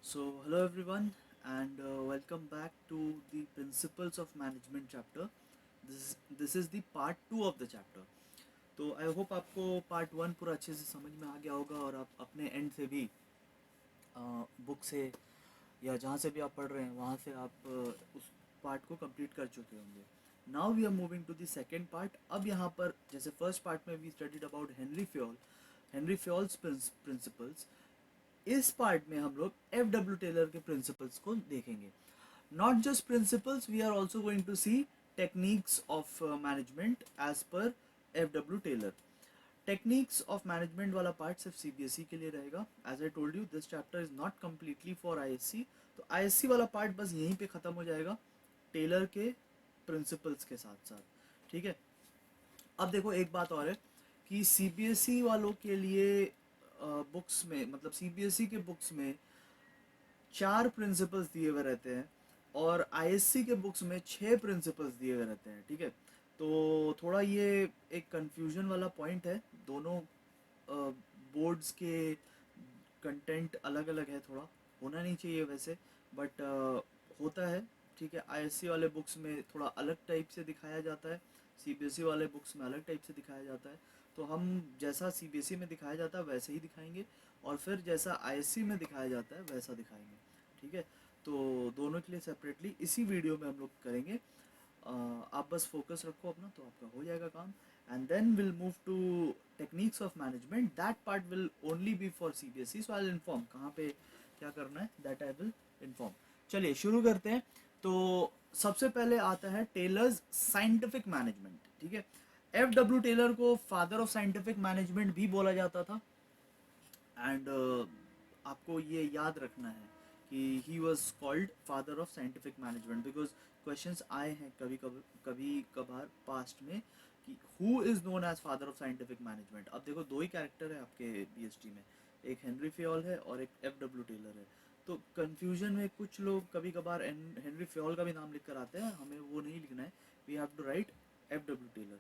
Hello everyone, and welcome back to the Principles of Management chapter. This is the part 2 of the chapter. तो I hope आपको part 1 पूरा अच्छे से समझ में आ गया होगा और आप अपने एंड से भी बुक से या जहाँ से भी आप पढ़ रहे हैं वहाँ से आप उस पार्ट को कंप्लीट कर चुके होंगे. Now we are moving to the second part. अब यहाँ पर जैसे फर्स्ट पार्ट में we studied about Henry Fayol's principles. इस पार्ट में हम लोग एफ डब्ल्यू टेलर के प्रिंसिपल्स को देखेंगे. Not just principles, we are also going to see techniques of management as per F W Taylor. Techniques of management वाला part सिर्फ CBSE के लिए रहेगा. As I told you, this chapter is not completely for ISC. तो ISC वाला part बस यहीं पे ख़त्म हो जाएगा टेलर के प्रिंसिपल्स के साथ साथ. ठीक है. अब देखो एक बात और है कि सीबीएसई वालों के लिए बुक्स में, मतलब सीबीएसई के बुक्स में 4 प्रिंसिपल्स दिए हुए रहते हैं और आईएससी के बुक्स में 6 प्रिंसिपल्स दिए हुए रहते हैं. ठीक है. तो थोड़ा ये एक कंफ्यूजन वाला पॉइंट है. दोनों बोर्ड्स के कंटेंट अलग अलग है. थोड़ा होना नहीं चाहिए वैसे, बट होता है. ठीक है. आईएससी वाले बुक्स में थोड़ा अलग टाइप से दिखाया जाता है, सीबीएसई वाले बुक्स में अलग टाइप से दिखाया जाता है. तो हम जैसा सीबीएसई में दिखाया जाता है वैसे ही दिखाएंगे और फिर जैसा आईएससी में दिखाया जाता है वैसा दिखाएंगे. ठीक है. तो दोनों के लिए सेपरेटली इसी वीडियो में हम लोग करेंगे. आप बस फोकस रखो अपना तो आपका हो जाएगा काम. And then will move to techniques of management. That part will only be for CBSE. So I will inform कहाँ पे क्या करना है, दैट आई विल इन्फॉर्म. चलिए शुरू करते हैं. तो सबसे पहले आता है टेलर्स साइंटिफिक मैनेजमेंट. ठीक है. एफ डब्ल्यू टेलर को फादर ऑफ साइंटिफिक मैनेजमेंट भी बोला जाता था. एंड आपको ये याद रखना है कि he was called father of scientific management because questions आए हैं कभी कभार पास्ट में कि who is known as father of scientific management. अब देखो दो ही कैरेक्टर है आपके बीएसटी में, एक हेनरी फ्योल है और एक एफ डब्ल्यू टेलर है. तो कन्फ्यूजन में कुछ लोग कभी कभार हेनरी फ्योल का भी नाम लिख कर आते हैं. हमें वो नहीं लिखना है. We have to write F W Taylor.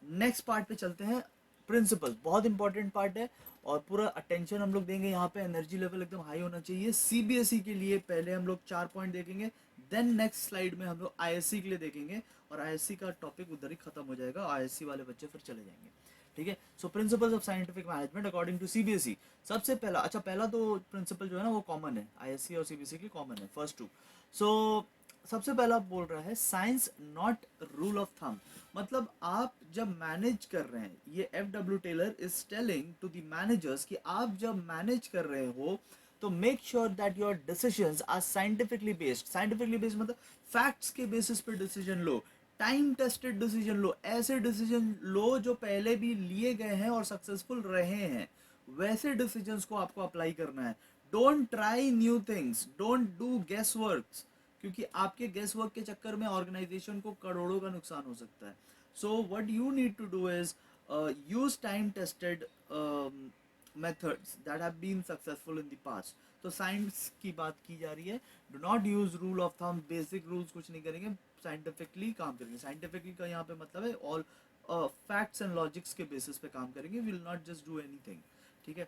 Next part पे चलते हैं. प्रिंसिपल बहुत इंपॉर्टेंट पार्ट है और पूरा अटेंशन हम लोग देंगे यहाँ पे. एनर्जी लेवल एकदम हाई होना चाहिए. सीबीएसई के लिए पहले हम लोग 4 पॉइंट देखेंगे, देन नेक्स्ट स्लाइड में हम लोग आईएससी के लिए देखेंगे और आईएससी का टॉपिक उधर ही खत्म हो जाएगा. आईएससी वाले बच्चे फिर चले जाएंगे. ठीक है. So principles of scientific management according to CBSE. सबसे पहला, अच्छा पहला तो प्रिंसिपल जो है ना वो कॉमन है, आईएससी और सीबीएसई की कॉमन है, फर्स्ट टू. सो सबसे पहला बोल रहा है science not rule of thumb. मतलब आप जब मैनेज कर रहे हैं, ये F W Taylor is telling to the managers कि आप जब मैनेज कर रहे हो तो make sure that your decisions are scientifically based. Scientifically based मतलब फैक्ट्स के बेसिस पे डिसीजन लो, टाइम टेस्टेड डिसीजन लो, ऐसे डिसीजन लो जो पहले भी लिए गए हैं और सक्सेसफुल रहे हैं. वैसे डिसीजंस को आपको अप्लाई करना है. Don't try new things, don't do guess works, क्योंकि आपके गेस वर्क के चक्कर में ऑर्गेनाइजेशन को करोड़ों का नुकसान हो सकता है. So what you need to do is use time tested methods that have been successful in the past. तो साइंस की बात की जा रही है. Do not use rule of thumb, basic rules कुछ नहीं करेंगे, साइंटिफिकली काम करेंगे. साइंटिफिकली का यहाँ पे मतलब है ऑल फैक्ट्स एंड लॉजिक्स के बेसिस पे काम करेंगे. Will not just do anything. ठीक है.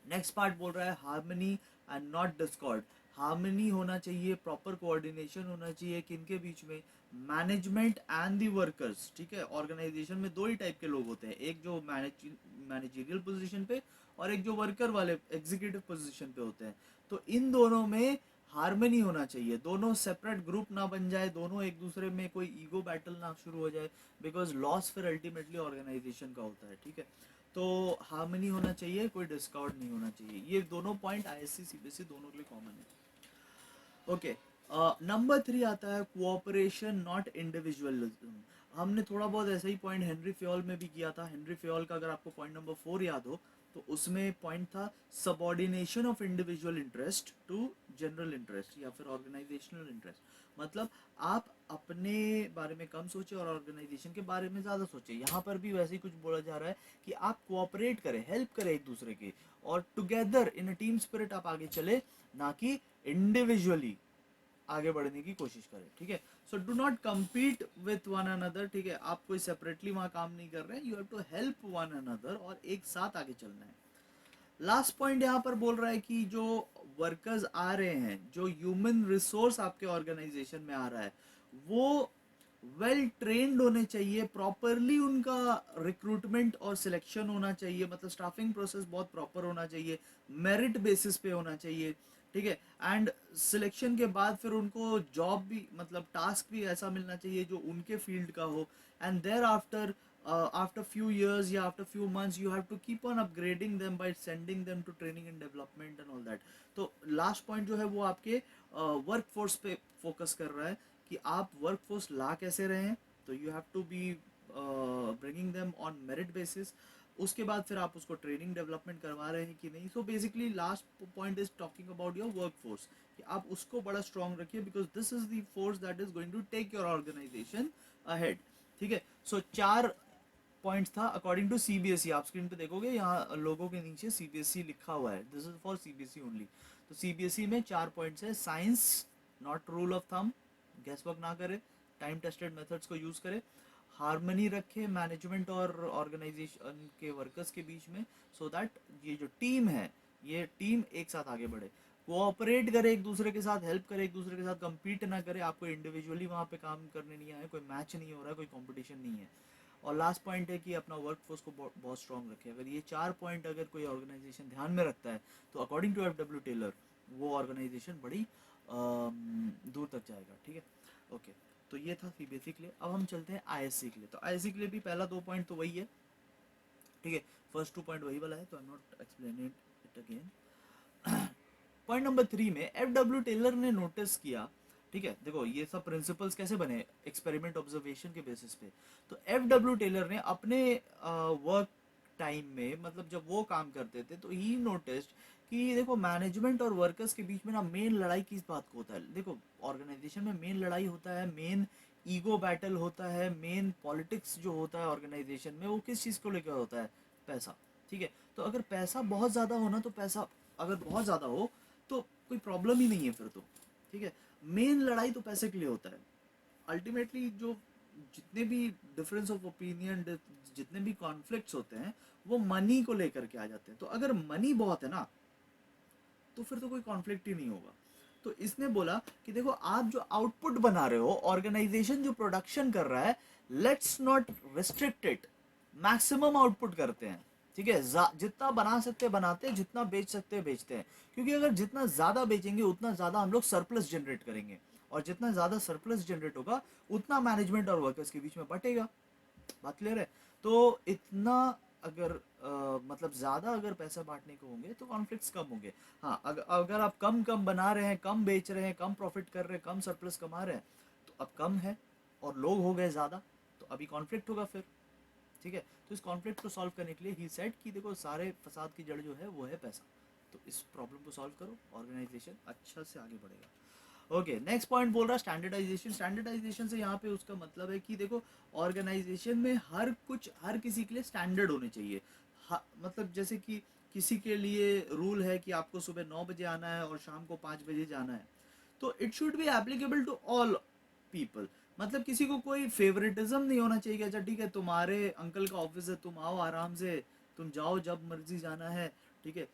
नेक्स्ट पार्ट बोल रहा है harmony and not Discord. Harmony होना चाहिए, प्रॉपर कोऑर्डिनेशन होना चाहिए किनके बीच में, मैनेजमेंट एंड दी वर्कर्स. ठीक है. ऑर्गेनाइजेशन में दो ही टाइप के लोग होते हैं, एक जो मैनेजरियल पोजीशन पे और एक जो वर्कर वाले एग्जीक्यूटिव पोजीशन पे होते हैं. तो इन दोनों में हार्मनी होना चाहिए. दोनों सेपरेट ग्रुप ना बन जाए, दोनों एक दूसरे में कोई ईगो बैटल ना शुरू हो जाए, बिकॉज लॉस फिर अल्टीमेटली ऑर्गेनाइजेशन का होता है. ठीक है. तो हार्मनी होना चाहिए, कोई डिस्कॉर्ड नहीं होना चाहिए. ये दोनों पॉइंट आईएससी सीबीएसई दोनों के लिए कॉमन है. ओके. नंबर 3 आता है कोऑपरेशन नॉट इंडिविजुअलिज्म. हमने थोड़ा बहुत ऐसा ही पॉइंट हेनरी फ्योल में भी किया था. हेनरी फ्योल का अगर आपको पॉइंट नंबर 4 याद हो तो उसमें पॉइंट था subordination of individual interest to general interest या फिर ऑर्गेनाइजेशनल इंटरेस्ट. मतलब आप अपने बारे में कम सोचे और ऑर्गेनाइजेशन के बारे में ज़्यादा सोचे. यहाँ पर भी वैसे ही कुछ बोला जा रहा है कि आप कोऑपरेट करें, हेल्प करें एक दूसरे की, और together in a team spirit आप आगे चले, ना कि इंडिविजुअली आगे बढ़ने की कोशिश करें. ठीक है. So do not compete with one another. ठीक है. आप कोई सेपरेटली वहां काम नहीं कर रहे हैं. You have to help one another और एक साथ आगे चलना है. लास्ट पॉइंट यहाँ पर बोल रहा है कि जो वर्कर्स आ रहे हैं, जो ह्यूमन रिसोर्स आपके ऑर्गेनाइजेशन में आ रहा है, वो वेल ट्रेंड होने चाहिए, प्रॉपरली उनका रिक्रूटमेंट और सिलेक्शन होना चाहिए, मतलब स्टाफिंग प्रोसेस बहुत प्रॉपर होना चाहिए, मेरिट बेसिस पे होना चाहिए, ठीक है। एंड सिलेक्शन के बाद फिर उनको जॉब भी, मतलब टास्क भी ऐसा मिलना चाहिए जो उनके फील्ड का हो, and thereafter after few years या after few months you have to keep on upgrading them by sending them to training and development and all that. तो लास्ट पॉइंट जो है वो आपके वर्क फोर्स पे focus कर रहा है कि आप वर्क फोर्स ला कैसे रहे हैं। तो you have to be bringing them on merit basis. उसके बाद फिर आप उसको ट्रेनिंग डेवलपमेंट करवा रहे हैं कि नहीं। So basically last point is talking about your work force, कि आप उसको बड़ा स्ट्रॉन्ग रखिए, because this is the force that is going to take your organisation ahead. ठीक है। सो 4 पॉइंट्स था अकॉर्डिंग टू सीबीएसई। आप स्क्रीन पे देखोगे यहाँ लोगों के नीचे सीबीएसई लिखा हुआ है, this is for CBSE only. तो सीबीएसई में 4 पॉइंट्स है। Science not rule of thumb, gas work ना करे, टाइम टेस्टेड मेथड्स को यूज करे, हारमनी रखे मैनेजमेंट और ऑर्गेनाइजेशन के वर्कर्स के बीच में, सो दैट ये जो टीम है, ये टीम एक साथ आगे बढ़े, कोऑपरेट करे, एक दूसरे के साथ हेल्प करे, एक दूसरे के साथ compete ना करे। आपको इंडिविजुअली वहाँ पे काम करने नहीं आए, कोई मैच नहीं हो रहा है, कोई कंपटीशन नहीं है। और लास्ट पॉइंट है कि अपना वर्क फोर्स को बहुत स्ट्रॉन्ग रखे। अगर ये 4 पॉइंट अगर कोई ऑर्गेनाइजेशन ध्यान में रखता है तो according to F W Taylor वो ऑर्गेनाइजेशन बड़ी दूर तक जाएगा। ठीक है, ओके। तो ये था सीबीएसई के लिए। अब हम चलते हैं आईएससी के लिए। तो आईएससी के लिए भी पहला 2 पॉइंट तो वही है, ठीक है। फर्स्ट 2 पॉइंट वही वाला है, तो I am not explaining it again. Point number 3 में एफ डब्ल्यू टेलर ने नोटिस किया, ठीक है। देखो ये सब प्रिंसिपल्स कैसे बने, एक्सपेरिमेंट ऑब्जर्वेशन के बेसिस पे। तो एफ डब्ल्यू टेलर ने अपने वर्क टाइम में, मतलब जब वो काम करते थे, तो ही नोटिस्ड कि देखो मैनेजमेंट और वर्कर्स के बीच में ना मेन लड़ाई किस बात को होता है। देखो ऑर्गेनाइजेशन में मेन लड़ाई होता है, मेन ईगो बैटल होता है, मेन पॉलिटिक्स जो होता है ऑर्गेनाइजेशन में, वो किस चीज़ को लेकर होता है, पैसा। ठीक है। तो अगर पैसा बहुत ज़्यादा हो ना, तो पैसा अगर बहुत ज़्यादा हो तो कोई प्रॉब्लम ही नहीं है फिर तो। ठीक है। मेन लड़ाई तो पैसे के लिए होता है अल्टीमेटली। जो जितने भी डिफरेंस ऑफ ओपिनियन, जितने भी कॉन्फ्लिक्ट्स होते हैं, वो मनी को लेकर के आ जाते हैं। तो अगर मनी बहुत है ना, तो फिर तो कोई कॉन्फ्लिक्ट ही नहीं होगा। तो इसने बोला कि देखो आप जो आउटपुट बना रहे हो, ऑर्गेनाइजेशन जो प्रोडक्शन कर रहा है, let's not restrict it, maximum output करते हैं। ठीक है, जितना बना सकते बनाते हैं, जितना बेच सकते हैं बेचते हैं। क्योंकि अगर जितना ज़्यादा बेचेंगे उतना ज़्यादा हम लोग सरप्लस जनरेट करेंगे, और जितना ज़्यादा सरप्लस जनरेट होगा उतना मैनेजमेंट और वर्कर्स के बीच में बटेगा। बात क्लियर है। तो इतना अगर मतलब ज़्यादा अगर पैसा बांटने को होंगे तो कॉन्फ्लिक्ट्स कम होंगे। हाँ, अगर आप कम कम बना रहे हैं, कम बेच रहे हैं, कम प्रॉफिट कर रहे हैं, कम सरप्लस कमा रहे हैं, तो अब कम है और लोग हो गए ज़्यादा, तो अभी कॉन्फ्लिक्ट होगा फिर। ठीक है। तो इस कॉन्फ्लिक्ट को सॉल्व करने के लिए ही सेड कि देखो सारे फसाद की जड़ जो है वो है पैसा। तो इस प्रॉब्लम को सॉल्व करो, ऑर्गेनाइजेशन अच्छा से आगे बढ़ेगा। ओके, नेक्स्ट पॉइंट बोल रहा स्टैंडर्डाइजेशन। स्टैंडर्डाइजेशन से यहाँ पे उसका मतलब है कि देखो ऑर्गेनाइजेशन में हर कुछ, हर किसी के लिए स्टैंडर्ड होने चाहिए। मतलब जैसे कि किसी के लिए रूल है कि आपको सुबह 9 बजे आना है और शाम को 5 बजे जाना है, तो it should be applicable to all people. मतलब किसी को कोई फेवरेटिज्म नहीं होना चाहिए कि अच्छा ठीक है तुम्हारे अंकल का ऑफिस है, तुम आओ आराम से, तुम जाओ जब मर्जी जाना है। ठीक है।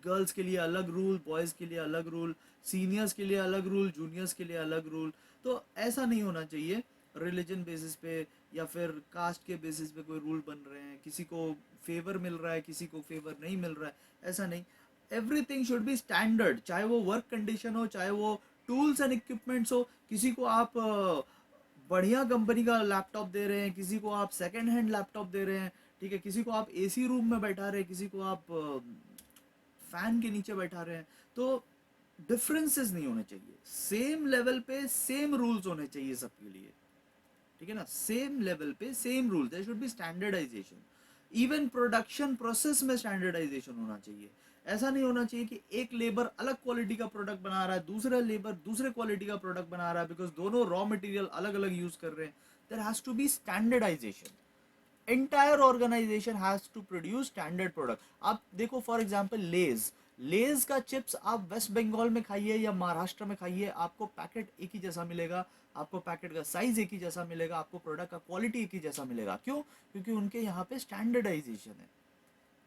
गर्ल्स के लिए अलग रूल, बॉयज़ के लिए अलग रूल, सीनियर्स के लिए अलग रूल, जूनियर्स के लिए अलग रूल। तो ऐसा नहीं होना चाहिए रिलीजन बेसिस पे या फिर कास्ट के बेसिस पे कोई रूल बन रहे हैं, किसी को फेवर मिल रहा है, किसी को फेवर नहीं मिल रहा है, ऐसा नहीं। एवरीथिंग शुड बी स्टैंडर्ड, चाहे वो वर्क कंडीशन हो, चाहे वो टूल्स एंड इक्विपमेंट्स हो। किसी को आप बढ़िया कंपनी का लैपटॉप दे रहे हैं, किसी को आप सेकेंड हैंड लैपटॉप दे रहे हैं। ठीक है। किसी को आप एसी रूम में बैठा रहे हैं, किसी को आप फैन के नीचे बैठा रहे हैं। तो डिफरेंसेस नहीं होने चाहिए, सेम लेवल पे सेम रूल्स होने चाहिए सबके लिए। ठीक है ना, सेम लेवल पे same rule, there should be standardisation. Even production process में स्टैंडर्डाइजेशन होना चाहिए। ऐसा नहीं होना चाहिए कि एक लेबर अलग क्वालिटी का प्रोडक्ट बना रहा है, दूसरा लेबर दूसरे क्वालिटी का प्रोडक्ट बना रहा है, बिकॉज दोनों रॉ मटेरियल अलग अलग यूज कर रहे हैं। There has to be standardisation. Entire organisation has to produce standard product. आप देखो फॉर एग्जांपल लेज, लेज का चिप्स आप वेस्ट बंगाल में खाइए या महाराष्ट्र में खाइए, आपको पैकेट एक ही जैसा मिलेगा, आपको पैकेट का साइज एक ही जैसा मिलेगा, आपको प्रोडक्ट का क्वालिटी एक ही जैसा मिलेगा। क्यों? क्योंकि उनके यहाँ पे स्टैंडर्डाइजेशन है।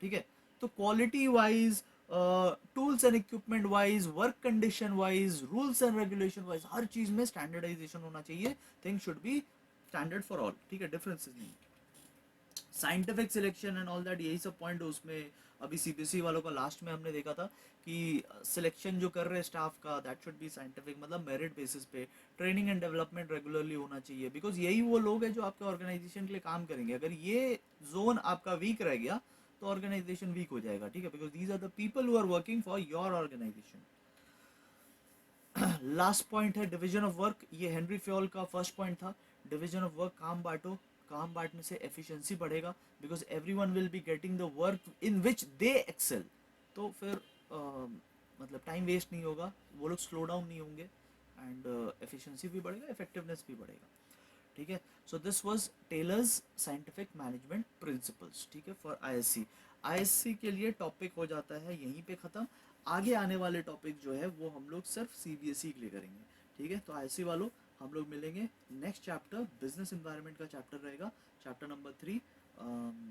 ठीक है। तो quality wise, tools and equipment wise, work condition wise, rules and regulation wise, हर चीज में स्टैंडर्डाइजेशन होना चाहिए. Thing should be standard for all. ठीक है, डिफरेंसेस नहीं. Scientific selection and all that, यही सब पॉइंट उसमें. अभी सीबीएसई वालों का लास्ट में हमने देखा था कि सिलेक्शन जो कर रहे हैं स्टाफ का, दैट शुड बी साइंटिफिक, मतलब मेरिट बेसिस पे. ट्रेनिंग एंड डेवलपमेंट रेगुलरली होना चाहिए, बिकॉज यही वो लोग हैं जो आपके ऑर्गेनाइजेशन के लिए काम करेंगे. अगर ये जोन आपका वीक रह गया तो ऑर्गेनाइजेशन वीक हो जाएगा. ठीक है, because these are the people who are working for your organisation. Last point है डिवीजन ऑफ वर्क. ये हेनरी फ्योल का फर्स्ट पॉइंट था. डिवीजन ऑफ वर्क, काम बांटो. काम बांटने से एफिशिएंसी बढ़ेगा, because everyone will be getting the work in which they excel. तो फिर मतलब टाइम वेस्ट नहीं होगा, वो लोग स्लो डाउन नहीं होंगे, एंड एफिशिएंसी भी बढ़ेगा, इफेक्टिवनेस भी बढ़ेगा. ठीक है, so this was Taylor's scientific management principles. ठीक है, फॉर आईएससी. आईएससी के लिए टॉपिक हो जाता है यहीं पे ख़त्म. आगे आने वाले टॉपिक जो है वो हम लोग सिर्फ सीबीएसई के लिए करेंगे. ठीक है, तो आईएससी वालों, हम लोग मिलेंगे नेक्स्ट चैप्टर. बिजनेस इन्वायरमेंट का चैप्टर रहेगा, chapter number 3.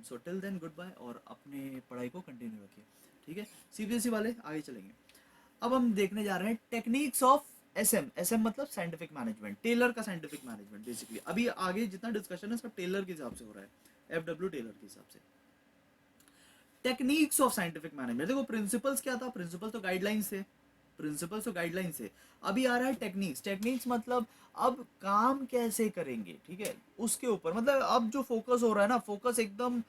So till then goodbye, और अपने पढ़ाई को कंटिन्यू रखिए. ठीक है, सीबीएसई वाले आगे चलेंगे. अब हम देखने जा रहे हैं टेक्निक्स ऑफ एसएम. एसएम मतलब साइंटिफिक मैनेजमेंट, टेलर का साइंटिफिक मैनेजमेंट बेसिकली. अभी आगे जितना डिस्कशन है सब टेलर के हिसाब से हो रहा है, एफडब्ल्यू टेलर के हिसाब से. Techniques of scientific management. देखो प्रिंसिपल्स क्या था, प्रिंसिपल तो गाइडलाइंस थे, प्रिंसिपल्स तो गाइडलाइंस है. अभी आ रहा है टेक्निक्स. टेक्निक्स मतलब अब काम कैसे करेंगे. ठीक है, उसके ऊपर मतलब अब जो फोकस हो रहा है ना, फोकस एकदम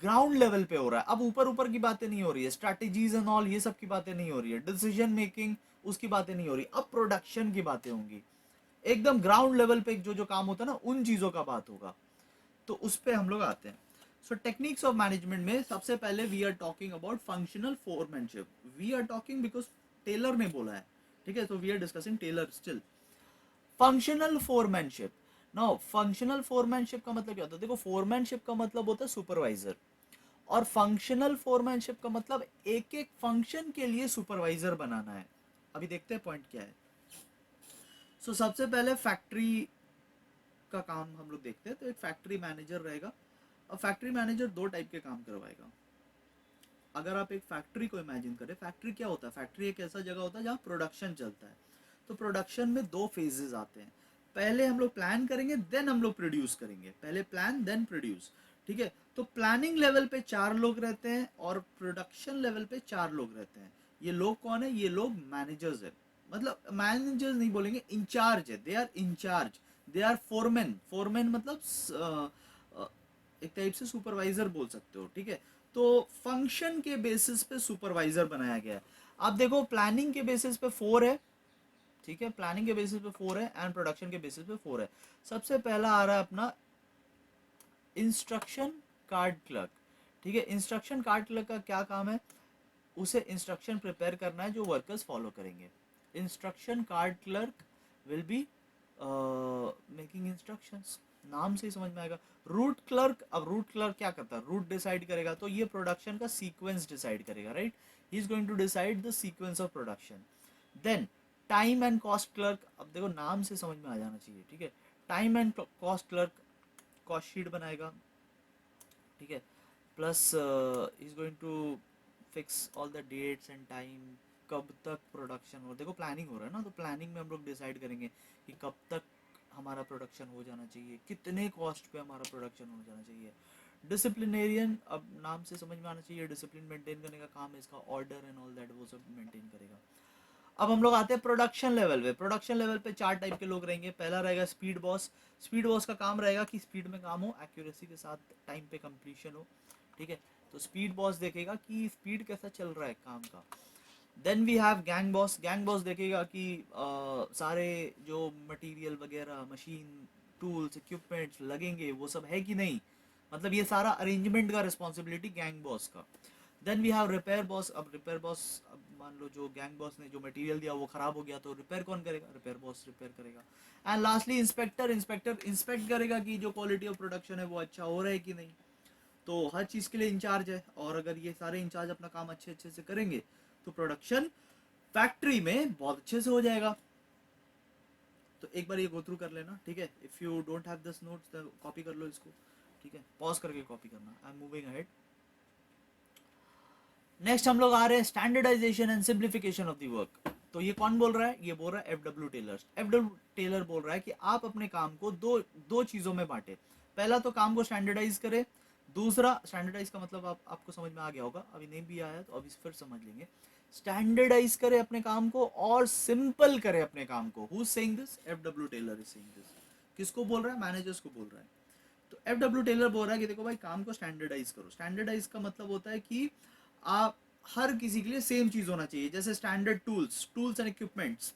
ग्राउंड लेवल पे हो रहा है. अब ऊपर ऊपर की बातें नहीं हो रही है, स्ट्रैटेजीज एंड ऑल ये सब की बातें नहीं हो रही है, डिसीजन मेकिंग उसकी बातें नहीं हो रही. अब प्रोडक्शन की बातें होंगी, एकदम ग्राउंड लेवल पे जो जो काम होता है ना, उन चीजों का बात होगा. तो उस पर हम लोग आते हैं. सो टेक्निक्स ऑफ मैनेजमेंट में सबसे पहले we are talking about functional foremanship. We are talking because Taylor ने बोला है. ठीक है, तो we are discussing Taylor still. Functional foremanship. Now functional foremanship का मतलब क्या होता है. देखो फोरमैनशिप का मतलब होता है सुपरवाइजर, और फंक्शनल फोरमैनशिप का मतलब एक एक फंक्शन के लिए सुपरवाइजर बनाना है. अभी देखते हैं पॉइंट क्या है. सबसे पहले फैक्ट्री का काम हम लोग देखते हैं. तो एक फैक्ट्री मैनेजर रहेगा. अब फैक्ट्री मैनेजर दो टाइप के काम करवाएगा. अगर आप एक फैक्ट्री को इमेजिन करें, फैक्ट्री क्या होता है, फैक्ट्री एक ऐसा जगह होता है जहाँ प्रोडक्शन चलता है. तो प्रोडक्शन में दो फेजेस आते हैं. पहले हम लोग प्लान करेंगे, देन हम लोग प्रोड्यूस करेंगे. पहले प्लान देन प्रोड्यूस. ठीक है, तो प्लानिंग लेवल पे 4 लोग रहते हैं और प्रोडक्शन लेवल पे 4 लोग रहते हैं. ये लोग कौन है, ये लोग मैनेजर्स है. मतलब मैनेजर्स नहीं बोलेंगे, इंचार्ज है. They are incharge, they are foreman. Foreman मतलब एक टाइप से सुपरवाइजर बोल सकते हो. ठीक है, तो फंक्शन के बेसिस पे सुपरवाइजर बनाया गया है. आप देखो प्लानिंग के बेसिस पे 4 है. ठीक है, प्लानिंग के बेसिस पे 4 है एंड प्रोडक्शन के बेसिस पे 4 है. सबसे पहला आ रहा है अपना इंस्ट्रक्शन कार्ड क्लर्क. ठीक है, इंस्ट्रक्शन कार्ड क्लर्क का क्या काम है, उसे इंस्ट्रक्शन प्रिपेयर करना है जो वर्कर्स फॉलो करेंगे. Instruction card clerk will be making instructions. नाम से ही समझ में आएगा. रूट क्लर्क, अब रूट क्लर्क क्या करता है, रूट डिसाइड करेगा. तो ये प्रोडक्शन का सीक्वेंस डिसाइड करेगा, right. He is going to decide the sequence of production. Then time and cost clerk. अब देखो नाम से समझ में आ जाना चाहिए. ठीक है, time and cost clerk cost sheet बनाएगा. ठीक है, plus is going to fix all the dates and time, कब तक प्रोडक्शन हो. देखो प्लानिंग हो रहा है ना, तो प्लानिंग में हम लोग डिसाइड करेंगे कि कब तक हमारा प्रोडक्शन हो जाना चाहिए, कितने कॉस्ट पे हमारा प्रोडक्शन हो जाना चाहिए. डिसिप्लिनेरियन, अब नाम से समझ में आना चाहिए, डिसिप्लिन मेंटेन करने का काम है इसका, ऑर्डर एंड ऑल दैट वो सब मेंटेन करेगा. अब हम लोग आते हैं प्रोडक्शन लेवल पे. प्रोडक्शन लेवल पे 4 टाइप के लोग रहेंगे. पहला रहेगा स्पीड बॉस. स्पीड बॉस का काम रहेगा कि स्पीड में काम हो, एक्यूरेसी के साथ टाइम पे कंप्लीशन हो. ठीक है, तो स्पीड बॉस देखेगा कि स्पीड कैसा चल रहा है काम का. Then we have gang boss. Gang boss देखेगा कि सारे जो मटेरियल वगैरह, मशीन, टूल्स, इक्विपमेंट्स लगेंगे वो सब है कि नहीं. मतलब ये सारा अरेंजमेंट का रिस्पॉन्सिबिलिटी गैंग बॉस का. Then we have repair boss. अब रिपेयर बॉस, अब मान लो जो गैंग बॉस ने जो मटेरियल दिया वो खराब हो गया, तो रिपेयर कौन करेगा, रिपेयर बॉस रिपेयर करेगा. And lastly inspector. Inspector inspect करेगा कि जो क्वालिटी ऑफ प्रोडक्शन है वो अच्छा हो रहा है कि नहीं. तो हर चीज़ के लिए इंचार्ज है, और अगर ये सारे इंचार्ज अपना काम अच्छे अच्छे से करेंगे तो प्रोडक्शन फैक्ट्री में बहुत अच्छे से हो जाएगा. तो एक बार ये गो थ्रू कर लेना. ठीक है, if you don't have this notes copy कर लो इसको. ठीक है, पॉज करके कॉपी करना. I am moving ahead. Next हम लोग आ रहे हैं standardisation and simplification of the work. तो ये कौन बोल रहा है? ये बोल रहा है F W Taylor. F W Taylor बोल रहा है कि आप अपने काम को दो दो चीजों में बांटे। पहला तो काम को स्टैंडर्डाइज करें, दूसरा स्टैंडर्डाइज का मतलब आपको समझ में आ गया होगा, अभी नहीं भी आया तो अभी फिर समझ लेंगे। स्टैंडर्डाइज करे अपने काम को और सिंपल करे अपने काम को। Who is saying this? F W Taylor is saying this. किसको बोल रहा है? मैनेजर्स को बोल रहा है। तो एफ डब्ल्यू टेलर बोल रहा है कि देखो भाई, काम को स्टैंडर्डाइज करो। स्टैंडर्डाइज का मतलब होता है कि आप हर किसी के लिए सेम चीज होना चाहिए। जैसे स्टैंडर्ड टूल्स एंड इक्विपमेंट्स,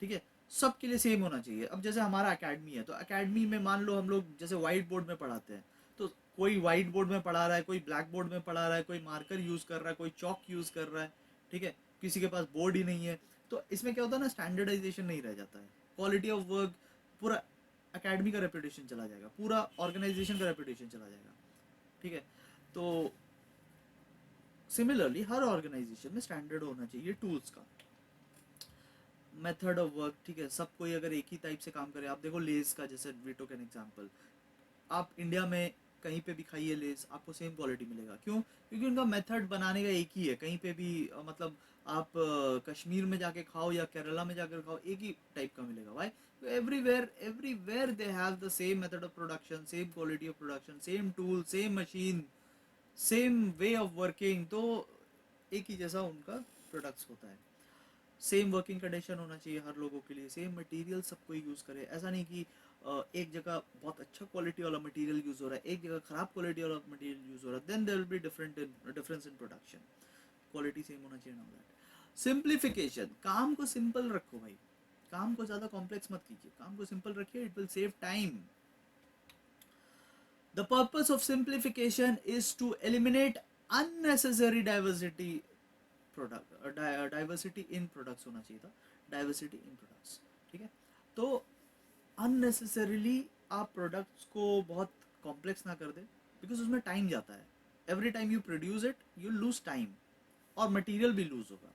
ठीक है, सबके लिए सेम होना चाहिए। अब जैसे हमारा अकेडमी है, तो अकेडमी में मान लो हम लोग जैसे व्हाइट बोर्ड में पढ़ाते हैं, तो कोई व्हाइट बोर्ड में पढ़ा रहा है, कोई ब्लैक बोर्ड में पढ़ा रहा है, कोई मार्कर यूज कर रहा है, कोई चौक यूज कर रहा है, ठीक है, किसी के पास बोर्ड ही नहीं है। तो इसमें क्या होता है ना, स्टैंडर्डाइजेशन नहीं रह जाता है, क्वालिटी ऑफ वर्क, पूरा अकेडमी का रेपुटेशन चला जाएगा, पूरा ऑर्गेनाइजेशन का रेपुटेशन चला जाएगा, ठीक है। तो सिमिलरली हर ऑर्गेनाइजेशन में स्टैंडर्ड होना चाहिए टूल्स का, मेथड ऑफ वर्क, ठीक है। सब कोई अगर एक ही टाइप से काम करे, आप देखो लेस का, जैसे वी टुक एन एग्जांपल, आप इंडिया में कहीं पे भी खाइए लेस, आपको सेम क्वालिटी मिलेगा। क्यों? क्योंकि उनका मेथड बनाने का एक ही है। कहीं पे भी मतलब आप कश्मीर में जाके खाओ या केरला में जाकर खाओ, एक ही टाइप का मिलेगा। भाई, everywhere everywhere they have the same method of production, same quality of production, same tool, same machine, same way of working. तो एक ही जैसा उनका प्रोडक्ट्स होता है। सेम वर्किंग कंडीशन होना चाहिए हर लोगों के लिए, सेम मटेरियल सब कोई यूज़ करे। ऐसा नहीं कि एक जगह बहुत अच्छा क्वालिटी वाला मटेरियल यूज़ हो रहा है, एक जगह खराब क्वालिटी वाला मटेरियल यूज़ हो रहा है, then there will be difference in production. Quality same होना चाहिए ना। दैट सिंप्लीफिकेशन, काम को सिंपल रखो भाई, काम को ज़्यादा कॉम्प्लेक्स मत कीजिए, काम को सिंपल रखिए, it will save time. The purpose of simplification is to eliminate unnecessary diversity. Product diversity in products होना चाहिए था, डाइवर्सिटी इन प्रोडक्ट्स, ठीक है। तो अननेसेसरीली आप प्रोडक्ट्स को बहुत कॉम्प्लेक्स ना कर दे, बिकॉज उसमें टाइम जाता है। Every time you produce it you lose time, और मटेरियल भी लूज होगा।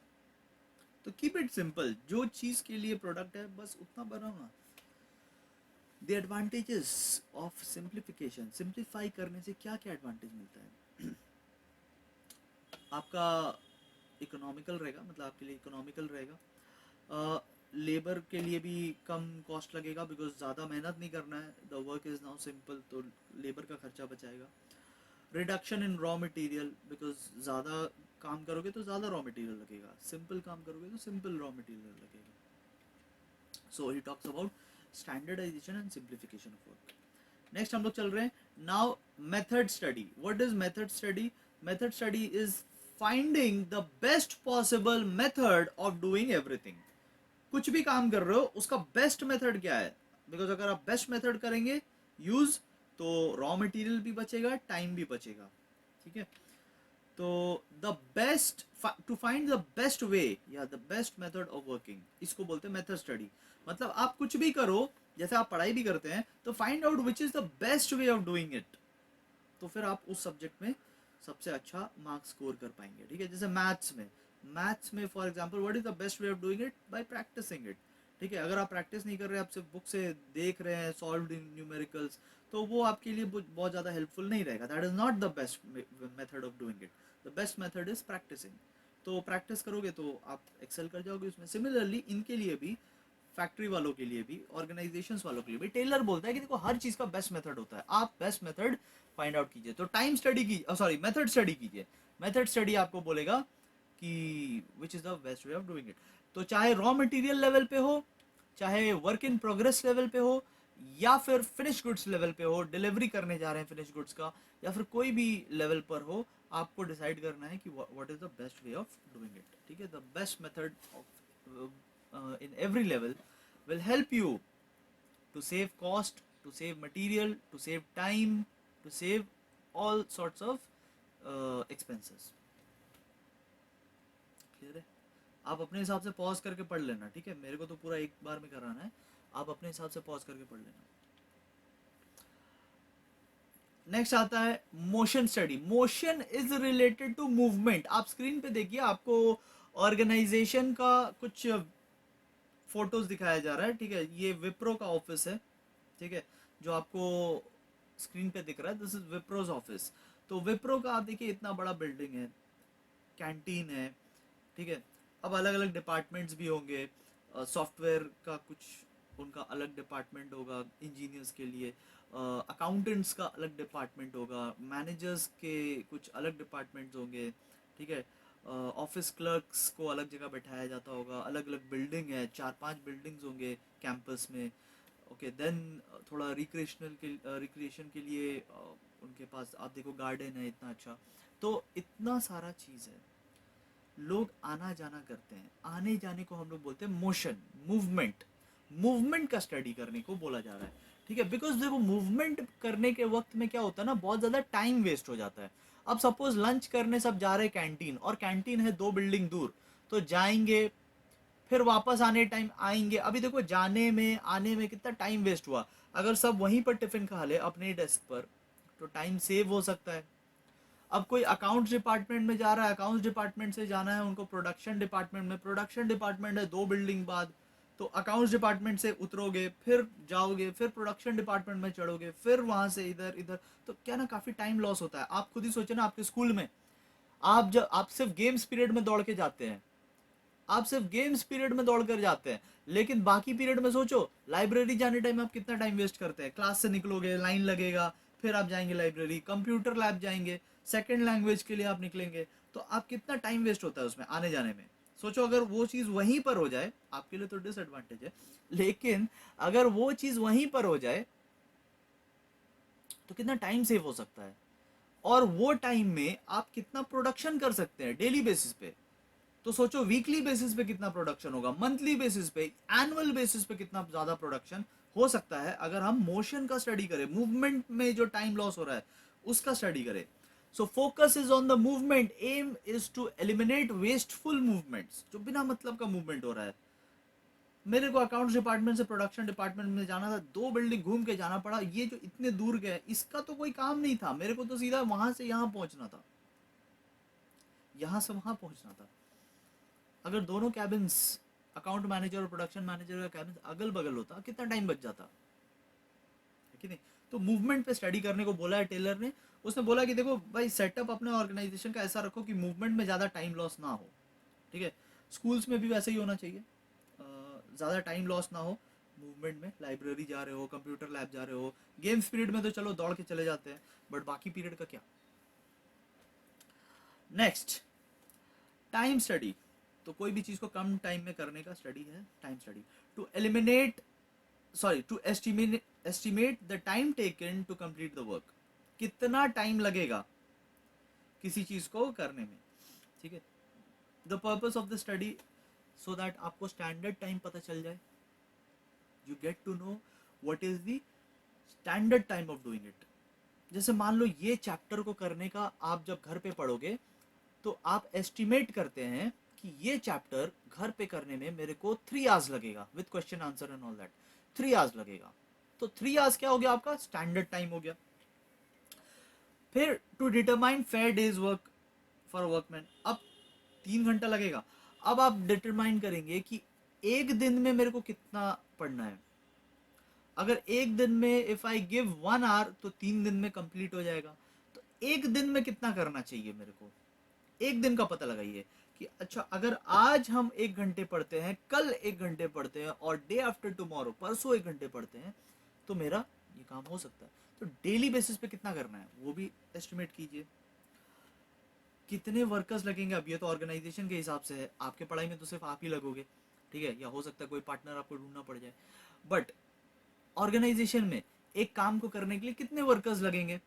तो कीप इट सिंपल, जो चीज़ के लिए प्रोडक्ट है बस उतना बनाओ ना। The advantages of simplification, simplify करने से क्या क्या एडवांटेज मिलता है? आपका इकोनॉमिकल रहेगा, मतलब आपके लिए इकोनॉमिकल रहेगा। लेबर के लिए भी कम कॉस्ट लगेगा, बिकॉज ज़्यादा मेहनत नहीं करना है, the work is now simple, तो लेबर का खर्चा बचाएगा। Reduction in raw material, because ज़्यादा काम करोगे तो ज़्यादा रॉ मटेरियल लगेगा, सिंपल काम करोगे तो सिंपल रॉ मटेरियल लगेगा। So he talks about standardization and simplification of work. Next हम लोग चल रहे हैं now method study. What is method study? Method study is finding the best possible method of doing everything. कुछ भी काम कर रहे हो, उसका बेस्ट मेथड क्या है? बिकॉज अगर आप बेस्ट मेथड करेंगे यूज, तो रॉ मटेरियल भी बचेगा, टाइम भी बचेगा, ठीक है। तो the best, to find the best way या the best method of working, इसको बोलते हैं मेथड स्टडी। मतलब आप कुछ भी करो, जैसे आप पढ़ाई भी करते हैं, तो find out which is the best way of doing it, तो फिर आप उस सब्जेक्ट में सबसे अच्छा मार्क्स स्कोर कर पाएंगे, ठीक है। जैसे मैथ्स में for example, what is the best way of doing it? By practising it, ठीक है। अगर आप प्रैक्टिस नहीं कर रहे हैं, आप सिर्फ बुक से देख रहे हैं सॉल्व्ड इन न्यूमेरिकल्स, तो वो आपके लिए बहुत ज़्यादा हेल्पफुल नहीं रहेगा। That is not the best method of doing it. The best method is practising. तो प्रैक्टिस करोगे तो आप एक्सेल कर जाओगे उसमें। सिमिलरली इनके लिए भी, फैक्ट्री वालों के लिए भी, ऑर्गेनाइजेशंस वालों के लिए भी, टेलर बोलता है कि देखो हर चीज़ का बेस्ट मेथड होता है, आप बेस्ट मेथड फाइंड आउट कीजिए। तो टाइम स्टडी की, सॉरी, मेथड स्टडी कीजिए। मेथड स्टडी आपको बोलेगा कि which is the best way of doing it. तो चाहे रॉ मटेरियल लेवल पे हो, चाहे वर्क इन प्रोग्रेस लेवल पे हो, या फिर फिनिश गुड्स लेवल पे हो, डिलीवरी करने जा रहे हैं फिनिश गुड्स का, या फिर कोई भी लेवल पर हो, आपको डिसाइड करना है कि what is the best way of doing it, ठीक है। The best method of in every level will help you to save cost, to save material, to save time, to save all sorts of expenses. Clear है? आप अपने हिसाब से pause करके पढ़ लेना, ठीक है। मेरे को तो पूरा एक बार में कराना है, आप अपने हिसाब से पॉज करके पढ़ लेना। नेक्स्ट आता है motion study. Motion is related to movement. आप स्क्रीन पे देखिए, आपको ऑर्गेनाइजेशन का कुछ फोटोज दिखाया जा रहा है, ठीक है। ये विप्रो का ऑफिस है, ठीक है, जो आपको स्क्रीन पे दिख रहा है, दिस इज विप्रोज ऑफिस। तो विप्रो का आप देखिए इतना बड़ा बिल्डिंग है, कैंटीन है, ठीक है। अब अलग अलग डिपार्टमेंट्स भी होंगे, सॉफ्टवेयर का कुछ उनका अलग डिपार्टमेंट होगा इंजीनियर्स के लिए, अकाउंटेंट्स का अलग डिपार्टमेंट होगा, मैनेजर्स के कुछ अलग डिपार्टमेंट्स होंगे, ठीक है। ऑफिस क्लर्क्स को अलग जगह बैठाया जाता होगा, अलग अलग बिल्डिंग है, 4-5 बिल्डिंग्स होंगे कैंपस में। ओके देन थोड़ा रिक्रिएशन के लिए उनके पास आप देखो गार्डन है इतना अच्छा। तो इतना सारा चीज़ है, लोग आना जाना करते हैं, आने जाने को हम लोग बोलते हैं मोशन, मूवमेंट। मूवमेंट का स्टडी करने को बोला जा रहा है, ठीक है। बिकॉज देखो मूवमेंट करने के वक्त में क्या होता है ना, बहुत ज़्यादा टाइम वेस्ट हो जाता है। अब सपोज लंच करने सब जा रहे हैं कैंटीन, और कैंटीन है 2 बिल्डिंग दूर, तो जाएंगे फिर वापस आने टाइम आएंगे। अभी देखो जाने में आने में कितना टाइम वेस्ट हुआ। अगर सब वहीं पर टिफिन खा ले अपने डेस्क पर तो टाइम सेव हो सकता है। अब कोई अकाउंट्स डिपार्टमेंट में जा रहा है, अकाउंट्स डिपार्टमेंट से जाना है उनको प्रोडक्शन डिपार्टमेंट में, प्रोडक्शन डिपार्टमेंट है 2 बिल्डिंग बाद, तो अकाउंट्स डिपार्टमेंट से उतरोगे फिर जाओगे फिर प्रोडक्शन डिपार्टमेंट में चढ़ोगे फिर वहां से इधर इधर, तो क्या ना काफी टाइम लॉस होता है। आप खुद ही सोचे ना, आपके स्कूल में आप जब आप सिर्फ गेम्स पीरियड में दौड़ के जाते हैं, आप सिर्फ गेम्स पीरियड में दौड़ कर जाते हैं, लेकिन बाकी पीरियड में सोचो लाइब्रेरी जाने टाइम आप कितना टाइम वेस्ट करते हैं। क्लास से निकलोगे, लाइन लगेगा, फिर आप जाएंगे लाइब्रेरी, कंप्यूटर लैब जाएंगे, सेकेंड लैंग्वेज के लिए आप निकलेंगे, तो आप कितना टाइम वेस्ट होता है उसमें आने जाने में। सोचो अगर वो चीज़ वहीं पर हो जाए, आपके लिए तो डिसएडवांटेज है, लेकिन अगर वो चीज़ वहीं पर हो जाए तो कितना टाइम सेव हो सकता है, और वो टाइम में आप कितना प्रोडक्शन कर सकते हैं डेली बेसिस पे। तो सोचो वीकली बेसिस पे कितना प्रोडक्शन होगा, मंथली बेसिस पे, एनुअल बेसिस पे कितना ज्यादा प्रोडक्शन हो सकता है अगर हम मोशन का स्टडी करें, मूवमेंट में जो टाइम लॉस हो रहा है उसका स्टडी करें। So focus is on the movement, aim is to eliminate wasteful movements, जो बिना मतलब का मूवमेंट हो रहा है। मेरे को अकाउंट्स डिपार्टमेंट से प्रोडक्शन डिपार्टमेंट में जाना था, 2 बिल्डिंग घूम के जाना पड़ा, ये जो इतने दूर गए इसका तो कोई काम नहीं था, मेरे को तो सीधा वहां से यहाँ पहुंचना था, यहाँ से वहां पहुंचना था। अगर दोनों कैबिन्स, अकाउंट मैनेजर और प्रोडक्शन मैनेजर का कैबिन अगल बगल होता, कितना टाइम बच जाता है कि नहीं। तो मूवमेंट पे स्टडी करने को बोला है टेलर ने। उसने बोला कि देखो भाई सेटअप अपने ऑर्गेनाइजेशन का ऐसा रखो कि मूवमेंट में ज़्यादा टाइम लॉस ना हो, ठीक है। स्कूल्स में भी वैसे ही होना चाहिए, ज़्यादा टाइम लॉस ना हो मूवमेंट में। लाइब्रेरी जा रहे हो, कंप्यूटर लैब जा रहे हो, गेम्स पीरियड में तो चलो दौड़ के चले जाते हैं, बट बाकी पीरियड का क्या। Next, time study. तो कोई भी चीज़ को कम टाइम में करने का स्टडी है time study. To eliminate, sorry, to estimate the time taken to complete the work, कितना टाइम लगेगा किसी चीज़ को करने में, ठीक है। The purpose of the study, so that आपको स्टैंडर्ड टाइम पता चल जाए, you get to know what is the standard time of doing it. जैसे मान लो ये चैप्टर को करने का आप जब घर पे पढ़ोगे तो आप एस्टिमेट करते हैं कि ये चैप्टर घर पे करने में मेरे को 3 आवर्स लगेगा with question answer and all that, 3 hours लगेगा। तो 3 आवर्स क्या हो गया, आपका स्टैंडर्ड टाइम हो गया। फिर to determine fair days work for workman, अब 3 घंटा लगेगा। अब आप डिटरमाइन करेंगे कि एक दिन में मेरे को कितना पढ़ना है। अगर एक दिन में इफ आई गिव 1 आवर तो 3 दिन में कंप्लीट हो जाएगा। तो एक दिन में कितना करना चाहिए मेरे को, एक दिन का पता लगाइए कि अच्छा अगर आज हम 1 घंटे पढ़ते हैं, कल 1 घंटे पढ़ते हैं, और डे आफ्टर टुमारो परसों 1 घंटे पढ़ते हैं, तो मेरा ये काम हो सकता है। तो डेली बेसिस पे कितना करना है वो भी एस्टिमेट कीजिए। कितने वर्कर्स लगेंगे, अब ये तो ऑर्गेनाइजेशन के हिसाब से है, आपके पढ़ाई में तो सिर्फ आप ही लगोगे, ठीक है, या हो सकता है कोई पार्टनर आपको ढूंढना पड़ जाए, बट ऑर्गेनाइजेशन में एक काम को करने के लिए कितने वर्कर्स लगेंगे।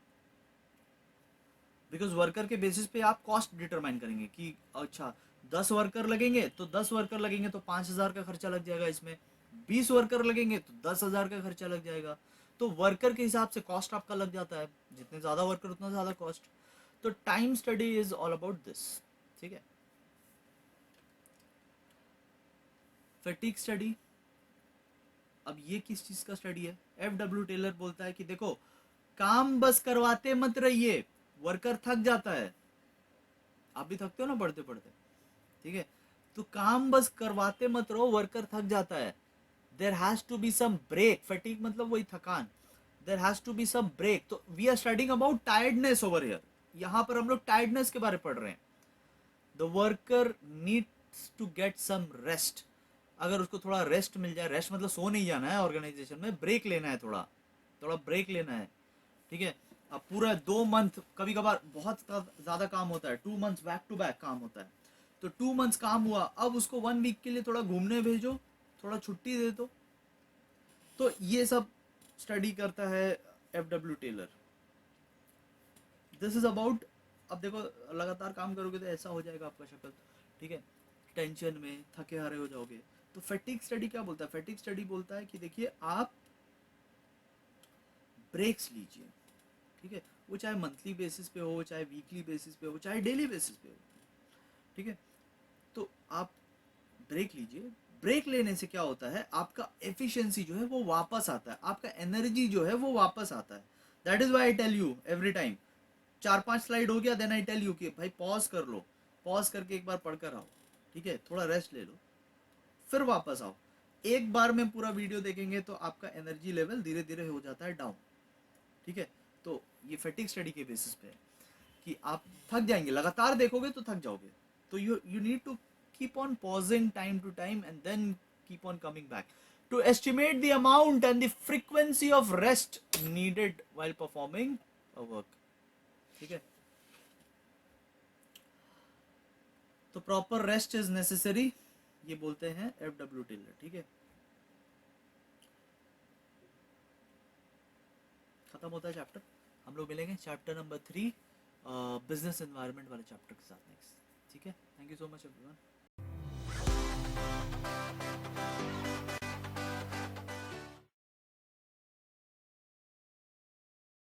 बिकॉज वर्कर के बेसिस पे आप कॉस्ट डिटरमाइन करेंगे कि अच्छा 10 वर्कर लगेंगे तो 10 वर्कर लगेंगे तो 5,000 का खर्चा लग जाएगा, इसमें 20 वर्कर लगेंगे तो 10,000 का खर्चा लग जाएगा। तो वर्कर के हिसाब से कॉस्ट आपका लग जाता है, जितने ज़्यादा वर्कर उतना ज़्यादा कॉस्ट। तो time study is all about this, ठीक है। फैटिग स्टडी, अब ये किस चीज़ का स्टडी है। F.W. टेलर बोलता है कि देखो काम बस करवाते मत रहिए, वर्कर थक जाता है, आप भी थकते हो ना पढ़ते पढ़ते, ठीक है। तो काम बस करवाते मत रहो, वर्कर थक जाता है। There has to be some break, fatigue मतलब वही थकान, there has to be some break. तो we are studying about tiredness over here, यहाँ पर हम लोग टायर्डनेस के बारे में पढ़ रहे हैं। The worker needs to get some rest. अगर उसको थोड़ा रेस्ट मिल जाए, रेस्ट मतलब सो नहीं जाना है ऑर्गेनाइजेशन में, ब्रेक लेना है, थोड़ा थोड़ा ब्रेक लेना है. ठीक है. अब पूरा 2 मंथ, कभी कभार बहुत ज़्यादा काम होता है, 2 मंथ्स बैक टू बैक काम होता है, तो 2 मंथ्स काम हुआ, अब उसको 1 वीक के लिए थोड़ा घूमने भेजो, थोड़ा छुट्टी दे दो. तो ये सब स्टडी करता है F W Taylor. This is about. अब देखो, लगातार काम करोगे तो ऐसा हो जाएगा आपका शक्ल. ठीक है. टेंशन में थके हारे हो जाओगे. तो फैटिग स्टडी क्या बोलता है? फैटिग स्टडी बोलता है कि देखिए, आप ब्रेक्स लीजिए. ठीक है. वो चाहे मंथली बेसिस पे हो, चाहे वीकली बेसिस पे हो, चाहे डेली बेसिस पे हो. ठीक है. तो आप ब्रेक लीजिए. ब्रेक लेने से क्या होता है, आपका एफिशिएंसी जो है वो वापस आता है, आपका एनर्जी जो है वो वापस आता है. That is why I tell you every time, 4-5 slide हो गया, देन आई टेल यू कि भाई पॉज कर लो, पॉज करके एक बार पढ़कर आओ. ठीक है. थोड़ा रेस्ट ले लो, फिर वापस आओ. एक बार में पूरा वीडियो देखेंगे तो आपका एनर्जी लेवल धीरे धीरे हो जाता है डाउन. ठीक है. तो ये फैटिग स्टडी के बेसिस पे है कि आप थक जाएंगे, लगातार देखोगे तो थक जाओगे. तो you need to keep on pausing time to time and then keep on coming back to estimate the amount and the frequency of rest needed while performing a work. ठीक है. तो प्रॉपर रेस्ट इज नेसेसरी, ये बोलते हैं F W Taylor. ठीक है. खत्म होता है चैप्टर. हम लोग मिलेंगे चैप्टर नंबर 3, बिजनेस एनवायरनमेंट वाले चैप्टर के साथ नेक्स्ट. ठीक है. Thank you so much everyone.